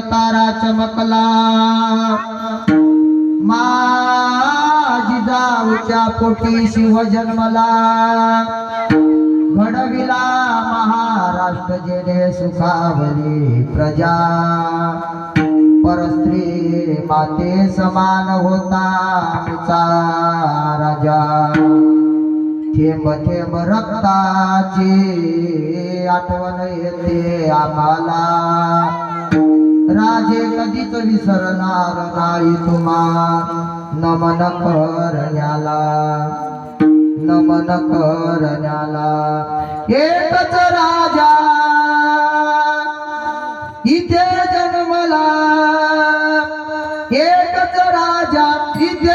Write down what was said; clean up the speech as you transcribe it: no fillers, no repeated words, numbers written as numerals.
तारा चमकला माझी जाऊच्या पोटी शिव जन्मला घडविला महाराष्ट्र जेणे सुखावली प्रजा परस्त्री माते समान होता आमचा राजा थेंब थेंब रक्ताची आठवण येते आम्हाला राजे कधीच विसरणार नाही तुम्हा नमन करण्याला नमन करण्याला एकच राजा इथे जन्मला एकच राजा इथे